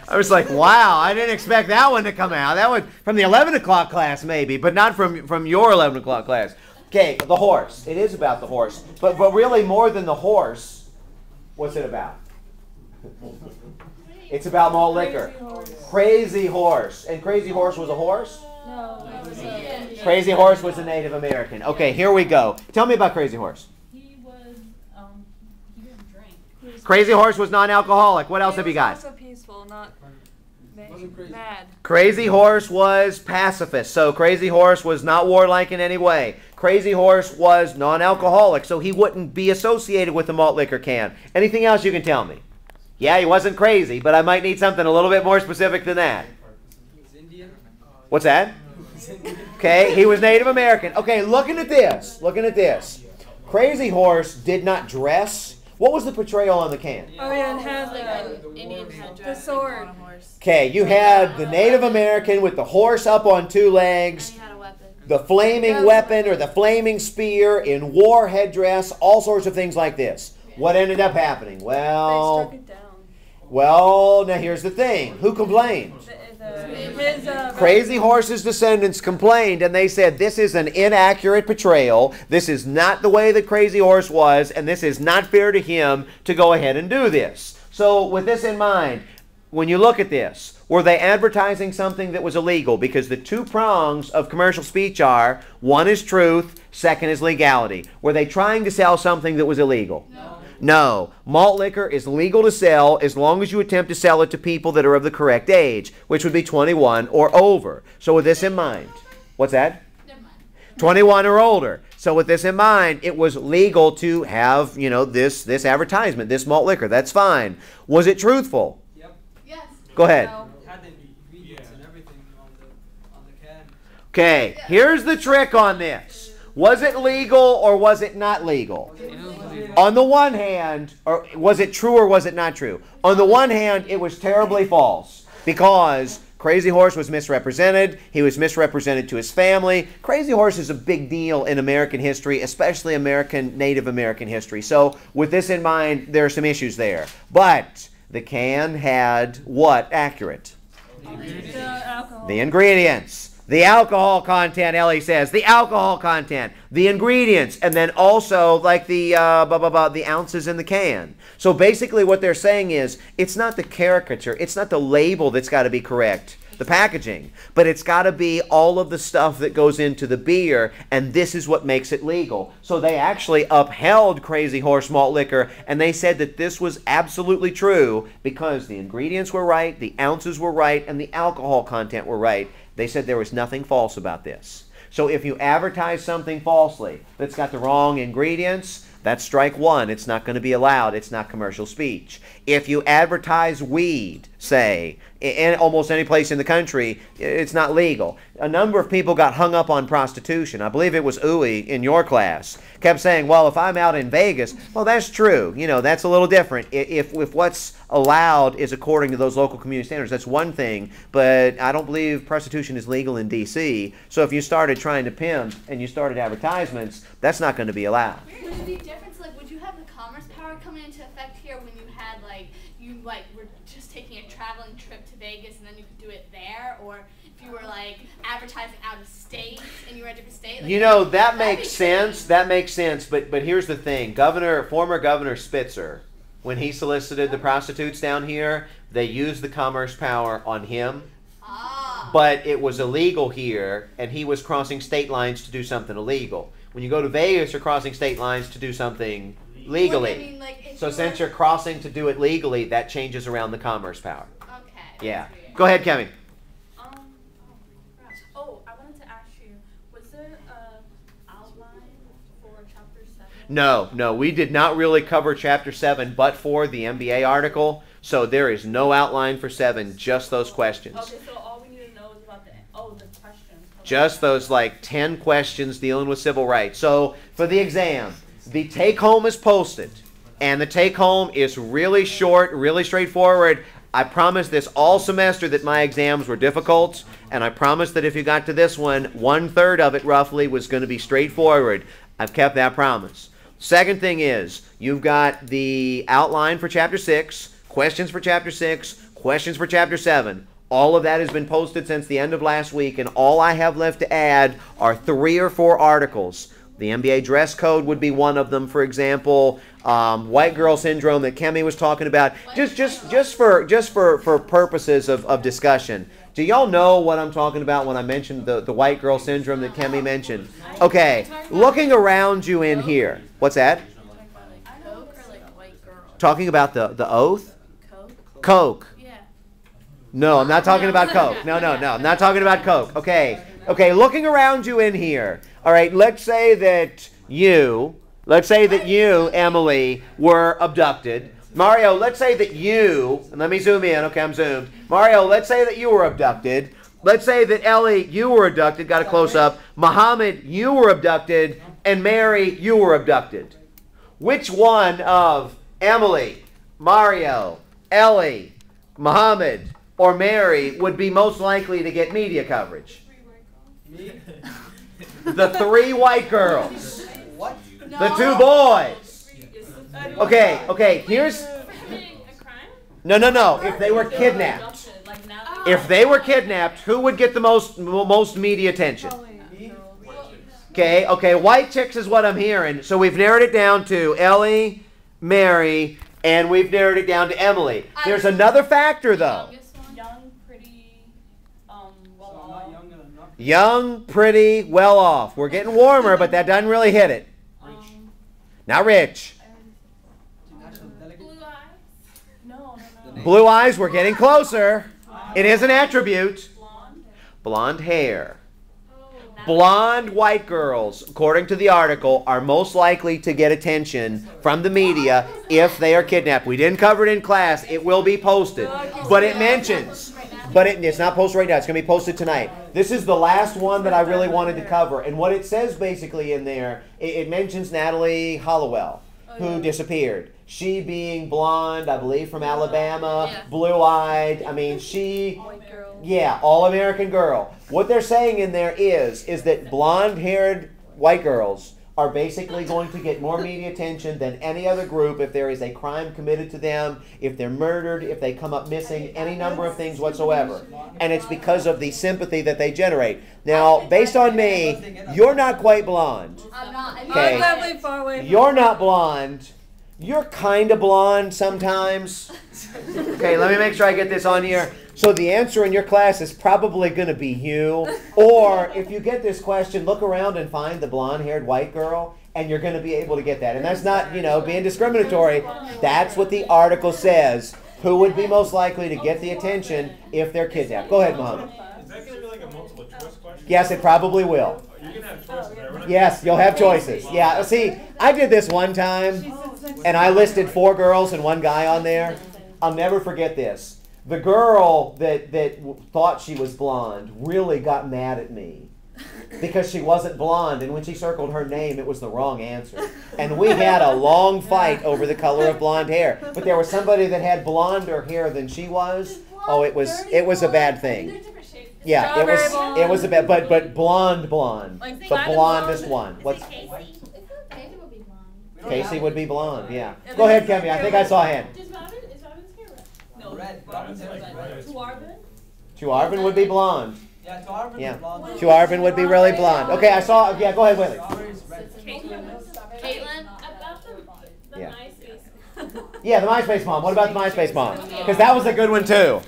I was like, wow, I didn't expect that one to come out. That one from the 11 o'clock class maybe, but not from your 11 o'clock class. Okay, the horse. It is about the horse. But really more than the horse, what's it about? It's about malt liquor. Crazy horse. And Crazy Horse was a horse? No. Crazy Horse was a Native American. Okay, here we go. Tell me about Crazy Horse. He didn't drink. Crazy Horse was non-alcoholic. What else have you got? Also peaceful, not mad. Crazy Horse was pacifist. So Crazy Horse was not warlike in any way. Crazy Horse was non-alcoholic, so he wouldn't be associated with the malt liquor can. Anything else you can tell me? Yeah, he wasn't crazy, but I might need something a little bit more specific than that. What's that? Okay, he was Native American. Okay, looking at this. Crazy Horse did not dress. What was the portrayal on the can? Oh yeah, it had the sword. Okay, you had the Native American with the horse up on two legs, the flaming weapon or the flaming spear in war headdress, all sorts of things like this. What ended up happening? They struck it down. Well, now here's the thing. Who complained? Crazy Horse's descendants complained, and they said, this is an inaccurate portrayal. This is not the way that Crazy Horse was, and this is not fair to him to go ahead and do this. So with this in mind, when you look at this, were they advertising something that was illegal? Because the two prongs of commercial speech are, one is truth, second is legality. Were they trying to sell something that was illegal? No. No. Malt liquor is legal to sell as long as you attempt to sell it to people that are of the correct age, which would be 21 or over. So with this in mind, what's that? 21 or older. So with this in mind, it was legal to have, this advertisement, this malt liquor. That's fine. Was it truthful? Yep. Yes. Go ahead. It had the ingredients and everything on the can. Okay, here's the trick on this. Was it legal or was it not legal? On the one hand, or was it true or was it not true? On the one hand, it was terribly false because Crazy Horse was misrepresented. He was misrepresented to his family. Crazy Horse is a big deal in American history, especially Native American history. So with this in mind, there are some issues there. But the can had what accurate? The ingredients. The alcohol content, Ellie says. The alcohol content. The ingredients. And then also like the ounces in the can. So basically what they're saying is it's not the caricature. It's not the label that's got to be correct. The packaging. But it's got to be all of the stuff that goes into the beer. And this is what makes it legal. So they actually upheld Crazy Horse malt liquor. And they said that this was absolutely true because the ingredients were right, the ounces were right, and the alcohol content were right. They said there was nothing false about this. So if you advertise something falsely that's got the wrong ingredients, that's strike one. It's not going to be allowed. It's not commercial speech. If you advertise weed, say, in almost any place in the country, it's not legal. A number of people got hung up on prostitution. I believe it was Uwe in your class. Kept saying, well, if I'm out in Vegas, well, that's true. That's a little different. If what's allowed is according to those local community standards, that's one thing. But I don't believe prostitution is legal in D.C. So if you started trying to pimp and you started advertisements, that's not going to be allowed. Would it be different? Like, would you have the commerce power coming into effect here when you had, were just taking a traveling trip to Vegas and then you could do it there? Or if you were, advertising out of state and you were at a different state? That makes sense. That makes sense. But here's the thing. Former Governor Spitzer, when he solicited the prostitutes down here, they used the commerce power on him. But it was illegal here, and he was crossing state lines to do something illegal. When you go to Vegas, you're crossing state lines to do something legally. Well, so since you're crossing to do it legally, that changes around the commerce power. Okay. Yeah. Go ahead, Kevin. I wanted to ask you, was there an outline for Chapter 7? No, we did not really cover Chapter 7, but for the MBA article. So there is no outline for 7, just those questions. Okay, so all we need to know is about the questions. Just those 10 questions dealing with civil rights. So for the exam, the take-home is posted. And the take-home is really short, really straightforward. I promised this all semester that my exams were difficult. And I promised that if you got to this one, 1/3 of it roughly was going to be straightforward. I've kept that promise. Second thing is, you've got the outline for Chapter 6, questions for Chapter 6, Questions for Chapter 7. All of that has been posted since the end of last week, and all I have left to add are 3 or 4 articles. The NBA dress code would be one of them, for example. White girl syndrome that Kemi was talking about. Just for purposes of discussion. Do y'all know what I'm talking about when I mentioned the white girl syndrome that Kemi mentioned? Okay, looking around you in here. What's that? Coke or like white girl? Talking about the oath? Coke? Coke. Yeah. No, I'm not talking about Coke. No, I'm not talking about Coke. Okay, looking around you in here. All right, let's say that you, Emily, were abducted. Mario, let's say that you, and let me zoom in. Okay, I'm zoomed. Mario, let's say that you were abducted. Let's say that Ellie, you were abducted. Got a close up. Muhammad, you were abducted. And Mary, you were abducted. Which one of Emily, Mario, Ellie, Muhammad, or Mary would be most likely to get media coverage? The 3 white girls. What? The 2 boys. Okay, here's... No. If they were kidnapped. If they were kidnapped, who would get the most media attention? Okay, white chicks is what I'm hearing. So we've narrowed it down to Ellie, Mary, and we've narrowed it down to Emily. There's another factor, though. Young, pretty, well-off. Young, pretty, well-off. We're getting warmer, but that doesn't really hit it. Not rich. Blue eyes. No. Blue eyes, we're getting closer. It is an attribute. Blonde hair. Blonde white girls, according to the article, are most likely to get attention from the media if they are kidnapped. We didn't cover it in class. It will be posted. But it mentions, it's not posted right now. It's going to be posted tonight. This is the last one that I really wanted to cover. And what it says basically in there, it mentions Natalie Hollowell, who disappeared. She being blonde, I believe from Alabama, blue-eyed. I mean, all-American girl. What they're saying in there is that blonde-haired white girls are basically going to get more media attention than any other group if there is a crime committed to them, if they're murdered, if they come up missing, any number of things whatsoever. And it's because of the sympathy that they generate. Now, based on me, you're not quite blonde. I'm not. Okay. I'm definitely far away. You're not blonde. You're kind of blonde sometimes. Okay, let me make sure I get this on here. So the answer in your class is probably going to be you. Or if you get this question, look around and find the blonde-haired white girl, and you're going to be able to get that. And that's not, being discriminatory. That's what the article says. Who would be most likely to get the attention if they're kidnapped? Go ahead, Mohammed. Is that going to be like a multiple choice question? Yes, it probably will. You're going to have choices there, right? Yes, you'll have choices. Yeah, see, I did this one time, and I listed 4 girls and 1 guy on there. I'll never forget this. The girl that thought she was blonde really got mad at me because she wasn't blonde, and when she circled her name, it was the wrong answer. And we had a long fight over the color of blonde hair. But there was somebody that had blonder hair than she was. Oh, it was a bad thing. Yeah, it was a bad, but blonde, the blondest one. What's Casey would be blonde? Yeah. Go ahead, Kemi. I think I saw a hand. Is Robin's hair red? No. Red. Robin's hair is red. Chuarvin would be blonde. Yeah, Chuarvin is blonde. Chuarvin would be really blonde. Okay, I saw. Yeah, go ahead, Willie. Caitlin? About the Yeah. MySpace. Yeah, the MySpace mom. What about the MySpace mom? Because that was a good one too.